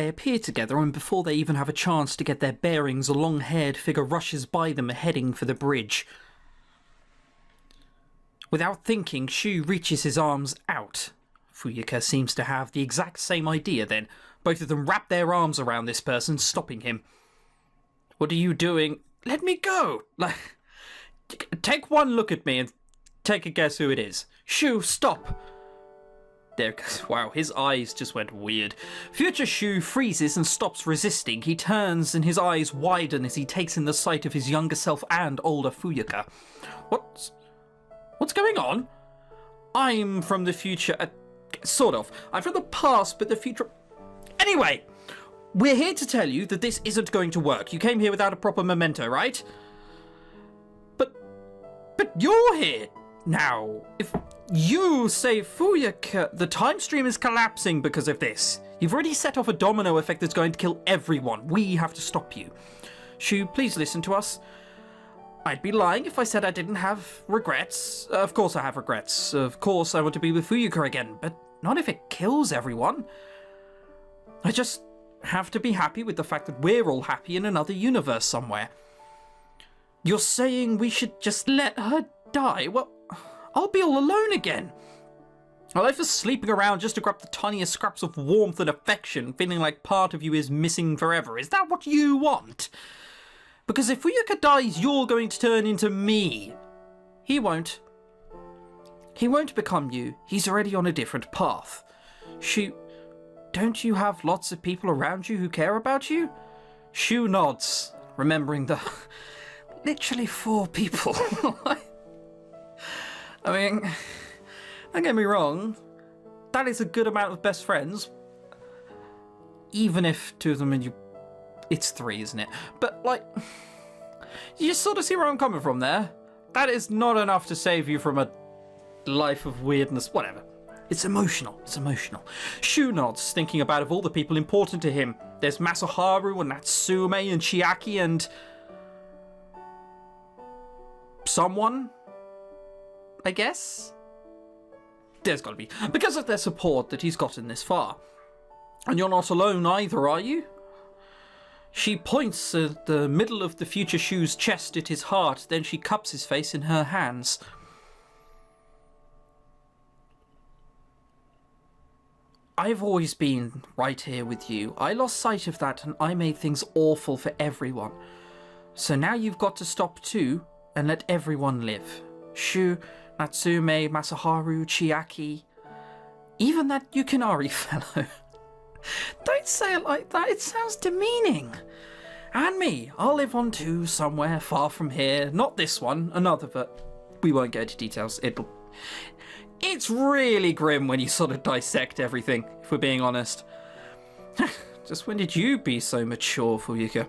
they appear together, and before they even have a chance to get their bearings, a long-haired figure rushes by them, heading for the bridge. Without thinking, Shu reaches his arms out. Fuyuka seems to have the exact same idea then. Both of them wrap their arms around this person, stopping him. What are you doing? Let me go! Take one look at me and take a guess who it is. Shu, stop! There goes. Wow, his eyes just went weird. Future Shu freezes and stops resisting. He turns and his eyes widen as he takes in the sight of his younger self and older Fuyuka. What's going on? I'm from the future. Sort of. I'm from the past, but the future... Anyway, we're here to tell you that this isn't going to work. You came here without a proper memento, right? But you're here now. If you say Fuyuka, the time stream is collapsing because of this. You've already set off a domino effect that's going to kill everyone. We have to stop you. Shu, please listen to us. I'd be lying if I said I didn't have regrets. Of course I have regrets. Of course I want to be with Fuyuka again, but not if it kills everyone. I just have to be happy with the fact that we're all happy in another universe somewhere. You're saying we should just let her die? Well, I'll be all alone again. I'll life is sleeping around just to grab the tiniest scraps of warmth and affection, feeling like part of you is missing forever. Is that what you want? Because if Fuyuka dies, you're going to turn into me. He won't. He won't become you. He's already on a different path. Shu, don't you have lots of people around you who care about you? Shu nods, remembering the literally 4 people. I mean, don't get me wrong. That is a good amount of best friends. Even if 2 of them and you... It's 3, isn't it? But, like, you just sort of see where I'm coming from there. That is not enough to save you from a life of weirdness, whatever. It's emotional. It's emotional. Shu nods, thinking about of all the people important to him. There's Masaharu and Natsume and Chiaki and... someone? I guess? There's gotta be. Because of their support that he's gotten this far. And you're not alone either, are you? She points at the middle of the future Shu's chest at his heart, then she cups his face in her hands. I've always been right here with you. I lost sight of that and I made things awful for everyone. So now you've got to stop too and let everyone live. Shu, Natsume, Masaharu, Chiaki, even that Yukinari fellow. Don't say it like that, it sounds demeaning. And me, I'll live on too, somewhere far from here. Not this one, another, but we won't go into details. It's really grim when you sort of dissect everything, if we're being honest. Just when did you be so mature, Fuyuka?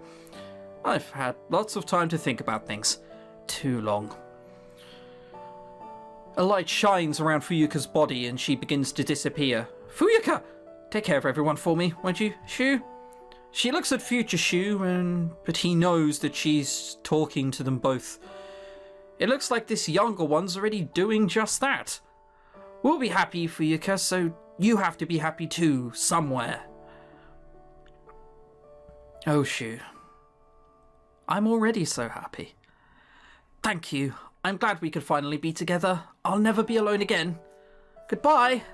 I've had lots of time to think about things. Too long. A light shines around Fuyuka's body and she begins to disappear. Fuyuka! Take care of everyone for me, won't you, Shu? She looks at future Shu, but he knows that she's talking to them both. It looks like this younger one's already doing just that. We'll be happy, Fuyuka, so you have to be happy too, somewhere. Oh, Shu. I'm already so happy. Thank you. I'm glad we could finally be together. I'll never be alone again. Goodbye.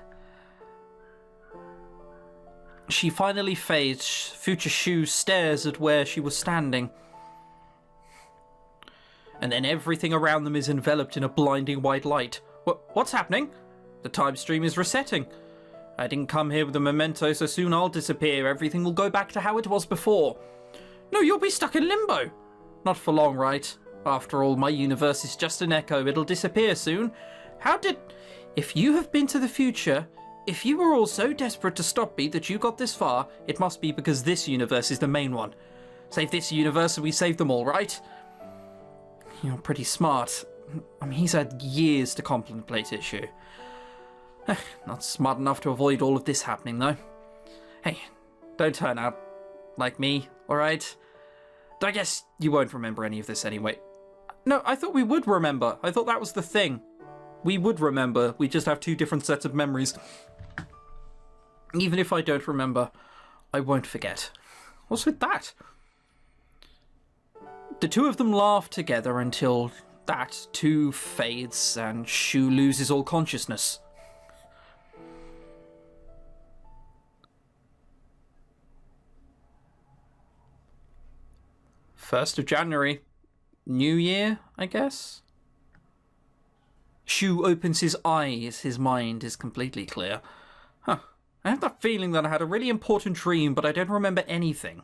She finally fades. Future Shu stares at where she was standing. And then everything around them is enveloped in a blinding white light. What's happening? The time stream is resetting. I didn't come here with a memento, so soon I'll disappear. Everything will go back to how it was before. No, you'll be stuck in limbo. Not for long, right? After all, my universe is just an echo. It'll disappear soon. If you have been to the future... If you were all so desperate to stop me that you got this far, it must be because this universe is the main one. Save this universe and we save them all, right? You're pretty smart. I mean, he's had years to contemplate it, Shu. Not smart enough to avoid all of this happening, though. Hey, don't turn out like me, alright? I guess you won't remember any of this anyway. No, I thought we would remember. I thought that was the thing. We would remember. We just have 2 different sets of memories. Even if I don't remember, I won't forget. What's with that? The two of them laugh together until that too fades and Shu loses all consciousness. First of January. New Year, I guess? Shu opens his eyes. His mind is completely clear. Huh. I have that feeling that I had a really important dream, but I don't remember anything.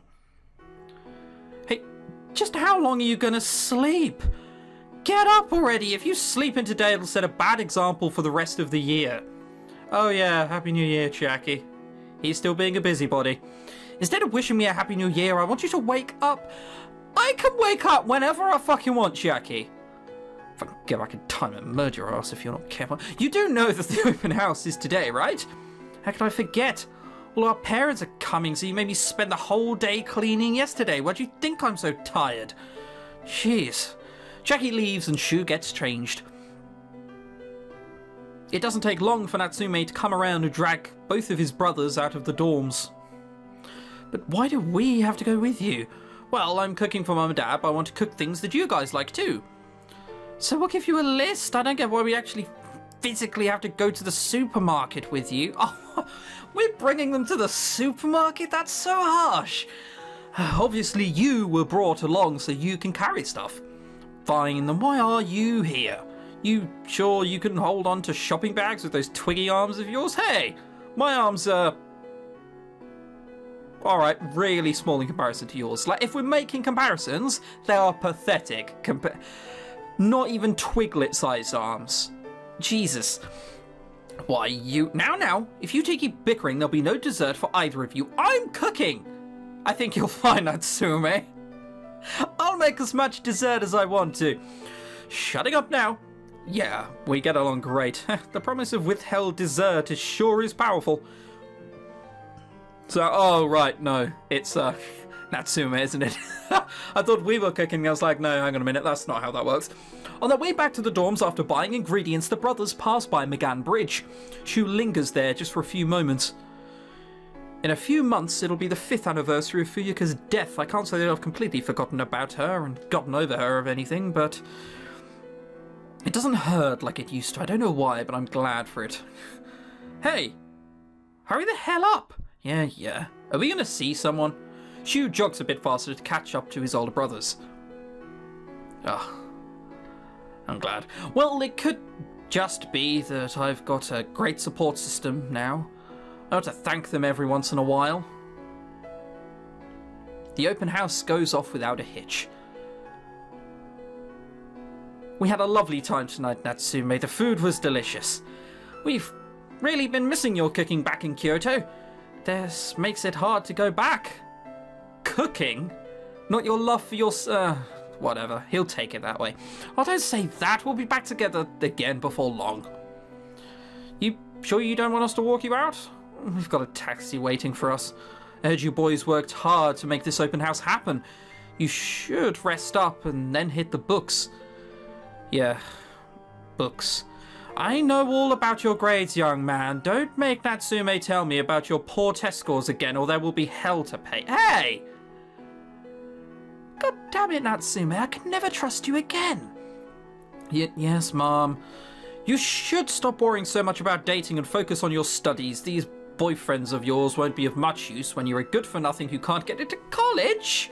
Hey, just how long are you gonna sleep? Get up already. If you sleep in today, it'll set a bad example for the rest of the year. Oh yeah, Happy New Year, Jackie. He's still being a busybody. Instead of wishing me a Happy New Year, I want you to wake up. I can wake up whenever I fucking want, Jackie. If I can get back in time and murder your ass if you're not careful. You do know that the open house is today, right? How could I forget? Well, our parents are coming, so you made me spend the whole day cleaning yesterday. Why do you think I'm so tired? Jeez. Jackie leaves and Shu gets changed. It doesn't take long for Natsume to come around and drag both of his brothers out of the dorms. But why do we have to go with you? Well, I'm cooking for Mum and Dad, but I want to cook things that you guys like too. So we'll give you a list. I don't get why we actually physically have to go to the supermarket with you. Oh, we're bringing them to the supermarket? That's so harsh. Obviously you were brought along so you can carry stuff. Fine, then why are you here? You sure you can hold on to shopping bags with those twiggy arms of yours? Hey, my arms are... alright, really small in comparison to yours. Like, if we're making comparisons, they are pathetic. Not even twiglet-sized arms. Jesus. Why, you... Now, if you two keep bickering, there'll be no dessert for either of you. I'm cooking! I think you'll find, Natsume. I'll make as much dessert as I want to. Shutting up now. Yeah, we get along great. The promise of withheld dessert is sure is powerful. So, oh, right, no. It's, Natsume, isn't it? I thought we were cooking. I was like, no, hang on a minute. That's not how that works. On their way back to the dorms after buying ingredients, the brothers pass by Megan Bridge. Shu lingers there just for a few moments. In a few months, it'll be the 5th anniversary of Fuyuka's death. I can't say that I've completely forgotten about her and gotten over her of anything, but... it doesn't hurt like it used to. I don't know why, but I'm glad for it. Hey! Hurry the hell up! Yeah. Are we gonna see someone? Shu jogs a bit faster to catch up to his older brothers. I'm glad. Well, it could just be that I've got a great support system now. I ought to thank them every once in a while. The open house goes off without a hitch. We had a lovely time tonight, Natsume. The food was delicious. We've really been missing your cooking back in Kyoto. This makes it hard to go back. Cooking? Not your love for your... whatever. He'll take it that way. Oh, don't say that. We'll be back together again before long. You sure you don't want us to walk you out? We've got a taxi waiting for us. I heard you boys worked hard to make this open house happen. You should rest up and then hit the books. Yeah, books. I know all about your grades, young man. Don't make Natsume tell me about your poor test scores again, or there will be hell to pay. Hey! God damn it, Natsume. I can never trust you again. Yes, Mom. You should stop worrying so much about dating and focus on your studies. These boyfriends of yours won't be of much use when you're a good-for-nothing who can't get into college.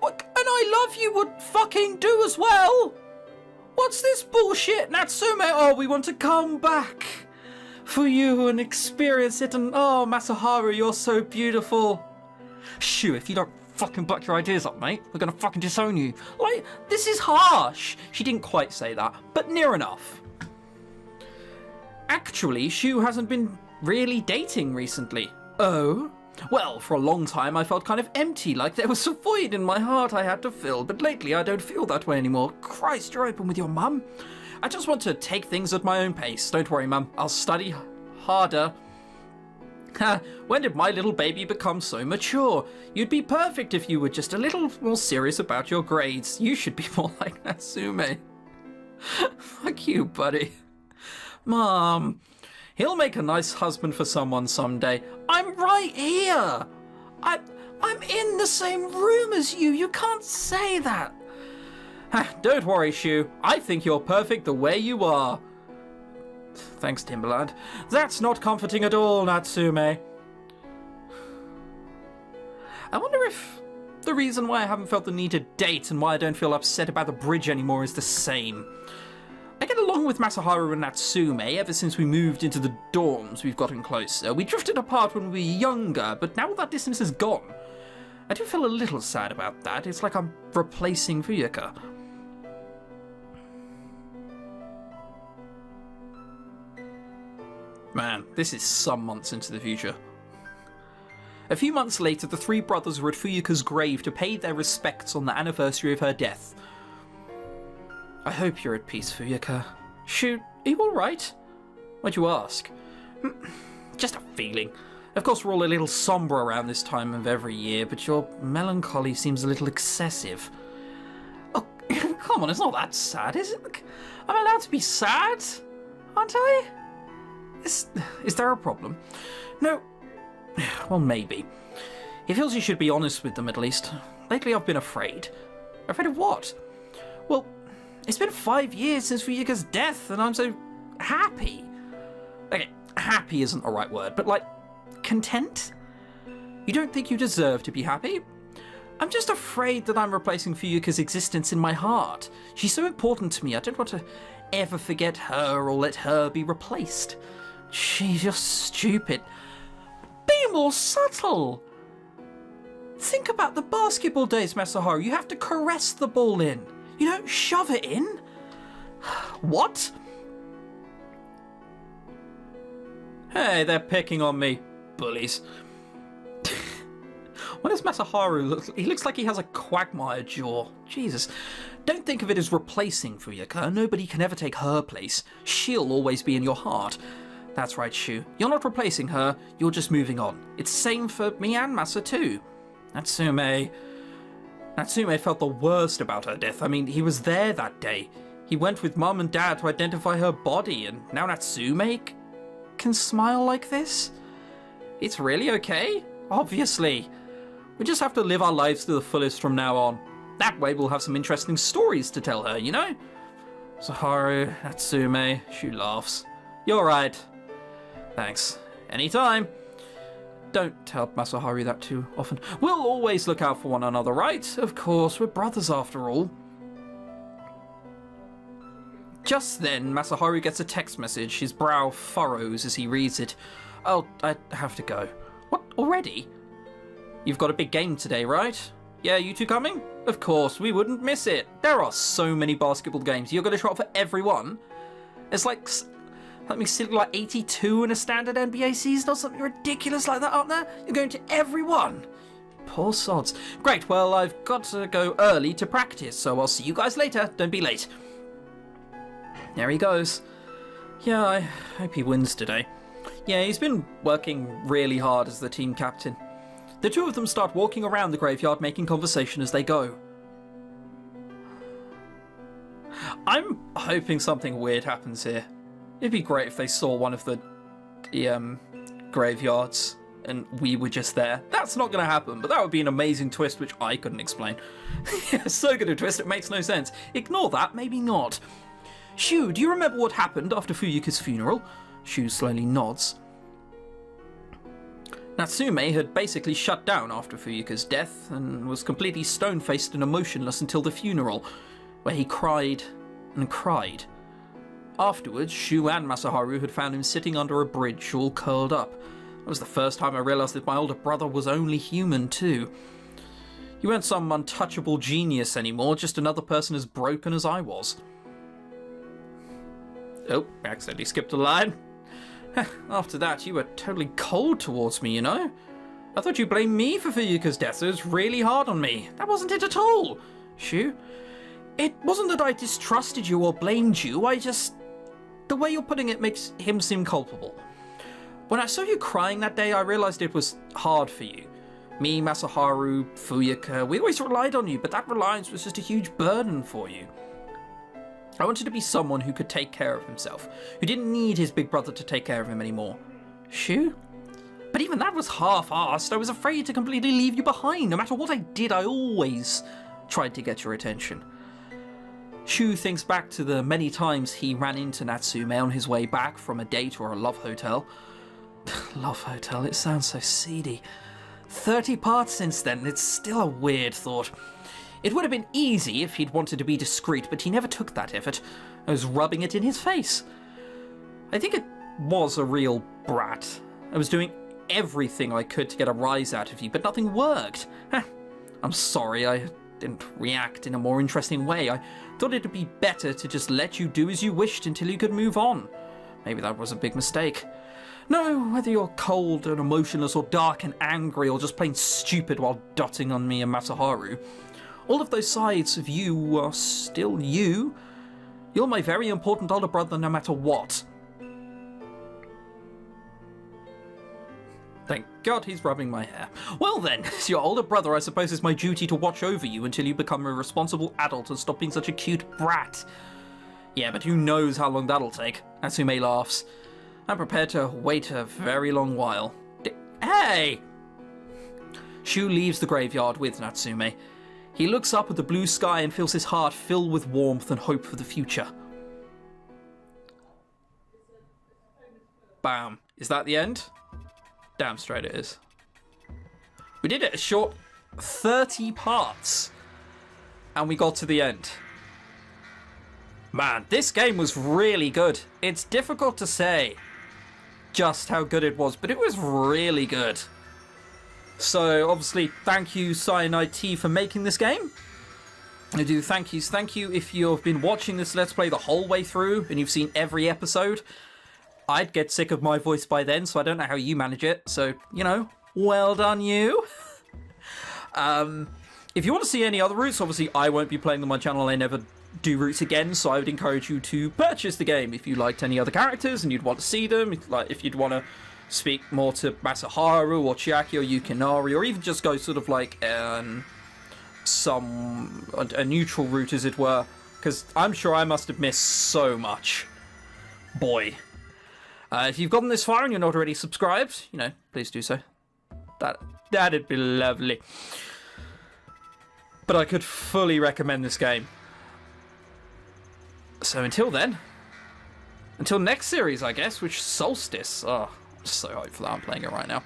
What, and I love you would fucking do as well. What's this bullshit, Natsume? Oh, we want to come back for you and experience it. And oh, Masaharu, you're so beautiful. Shoo, if you don't fucking buck your ideas up, mate, we're gonna fucking disown you. Like, this is harsh. She didn't quite say that, but near enough. Actually, Shu hasn't been really dating recently. Oh? Well, for a long time I felt kind of empty, like there was a void in my heart I had to fill, but lately I don't feel that way anymore. Christ, you're open with your mum. I just want to take things at my own pace. Don't worry, Mum. I'll study harder. When did my little baby become so mature? You'd be perfect if you were just a little more serious about your grades. You should be more like Natsume. Fuck you, buddy. Mom. He'll make a nice husband for someone someday. I'm right here. I'm in the same room as you. You can't say that. Don't worry, Shu. I think you're perfect the way you are. Thanks, Timberland. That's not comforting at all, Natsume. I wonder if the reason why I haven't felt the need to date and why I don't feel upset about the bridge anymore is the same. I get along with Masaharu and Natsume ever since we moved into the dorms. We've gotten closer. We drifted apart when we were younger, but now that distance is gone. I do feel a little sad about that. It's like I'm replacing Fuyuka. Man, this is some months into the future. A few months later, the three brothers were at Fuyuka's grave to pay their respects on the anniversary of her death. I hope you're at peace, Fuyuka. Shoot, are you alright? Why'd you ask? Just a feeling. Of course, we're all a little somber around this time of every year, but your melancholy seems a little excessive. Oh, come on, it's not that sad, is it? I'm allowed to be sad, aren't I? Is there a problem? No. Well, maybe. He feels you should be honest with them, at least. Lately, I've been afraid. Afraid of what? Well, it's been 5 years since Fuyuka's death, and I'm so happy. Okay, happy isn't the right word, but like, content? You don't think you deserve to be happy? I'm just afraid that I'm replacing Fuyuka's existence in my heart. She's so important to me, I don't want to ever forget her or let her be replaced. Jeez, you're stupid. Be more subtle. Think about the basketball days, Masaharu. You have to caress the ball in. You don't shove it in. What? Hey, they're picking on me. Bullies. What does Masaharu look like? He looks like he has a quagmire jaw. Jesus. Don't think of it as replacing Fuyuka. Nobody can ever take her place. She'll always be in your heart. That's right, Shu. You're not replacing her, you're just moving on. It's same for me and Masa too. Natsume felt the worst about her death. I mean, he was there that day. He went with Mum and Dad to identify her body, and now Natsume can smile like this? It's really okay? Obviously. We just have to live our lives to the fullest from now on. That way we'll have some interesting stories to tell her, you know? Saharu, Natsume, Shu laughs. You're right. Thanks. Anytime. Don't tell Masaharu that too often. We'll always look out for one another, right? Of course, we're brothers after all. Just then, Masaharu gets a text message. His brow furrows as he reads it. Oh, I have to go. What, already? You've got a big game today, right? Yeah, you two coming? Of course, we wouldn't miss it. There are so many basketball games. You're going to show up for every one? It's like... Let me see, like 82 in a standard NBA season or something ridiculous like that, aren't there? You're going to every one. Poor sods. Great, well, I've got to go early to practice, so I'll see you guys later. Don't be late. There he goes. Yeah, I hope he wins today. Yeah, he's been working really hard as the team captain. The two of them start walking around the graveyard making conversation as they go. I'm hoping something weird happens here. It'd be great if they saw one of the graveyards and we were just there. That's not going to happen, but that would be an amazing twist which I couldn't explain. Yeah, so good a twist, it makes no sense. Ignore that, maybe not. Shu, do you remember what happened after Fuyuka's funeral? Shu slowly nods. Natsume had basically shut down after Fuyuka's death and was completely stone-faced and emotionless until the funeral, where he cried and cried. Afterwards, Shu and Masaharu had found him sitting under a bridge, all curled up. That was the first time I realised that my older brother was only human too. He weren't some untouchable genius anymore, just another person as broken as I was. Oh, accidentally skipped a line. After that, you were totally cold towards me, you know? I thought you blamed me for Fuyuka's death, so it was really hard on me. That wasn't it at all, Shu. It wasn't that I distrusted you or blamed you, the way you're putting it makes him seem culpable. When I saw you crying that day, I realised it was hard for you. Me, Masaharu, Fuyuka, we always relied on you, but that reliance was just a huge burden for you. I wanted to be someone who could take care of himself, who didn't need his big brother to take care of him anymore. Shu? But even that was half-assed. I was afraid to completely leave you behind. No matter what I did, I always tried to get your attention. Shu thinks back to the many times he ran into Natsume on his way back from a date or a love hotel. Love hotel, it sounds so seedy. 30 parts since then, it's still a weird thought. It would have been easy if he'd wanted to be discreet, but he never took that effort. I was rubbing it in his face. I think it was a real brat. I was doing everything I could to get a rise out of you, but nothing worked. I'm sorry I didn't react in a more interesting way. I thought it'd be better to just let you do as you wished until you could move on. Maybe that was a big mistake. No, whether you're cold and emotionless or dark and angry or just plain stupid while dotting on me and Masaharu, all of those sides of you are still you. You're my very important older brother no matter what. Thank God he's rubbing my hair. Well then, as your older brother, I suppose it's my duty to watch over you until you become a responsible adult and stop being such a cute brat. Yeah, but who knows how long that'll take. Natsume laughs. I'm prepared to wait a very long while. Hey! Shu leaves the graveyard with Natsume. He looks up at the blue sky and feels his heart fill with warmth and hope for the future. Bam. Is that the end? Damn straight it is. We did it a short 30 parts. And we got to the end. Man, this game was really good. It's difficult to say just how good it was, but it was really good. So, obviously, thank you, Cyanide T, for making this game. I do thank you. Thank you if you've been watching this Let's Play the whole way through and you've seen every episode. I'd get sick of my voice by then, so I don't know how you manage it. So, you know, well done you. If you want to see any other routes, obviously I won't be playing them on my channel. I never do routes again, so I would encourage you to purchase the game if you liked any other characters and you'd want to see them. If you'd want to speak more to Masaharu or Chiaki or Yukinari, or even just go sort of like a neutral route, as it were, because I'm sure I must have missed so much. Boy. If you've gotten this far and you're not already subscribed, you know, please do so. That'd be lovely. But I could fully recommend this game. So until then, until next series, I guess, which is Solstice. Oh, I'm so hyped for that. I'm playing it right now.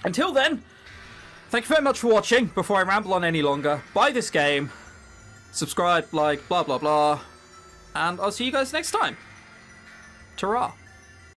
Until then, thank you very much for watching. Before I ramble on any longer, buy this game, subscribe, like, blah, blah, blah. And I'll see you guys next time. Ta-ra.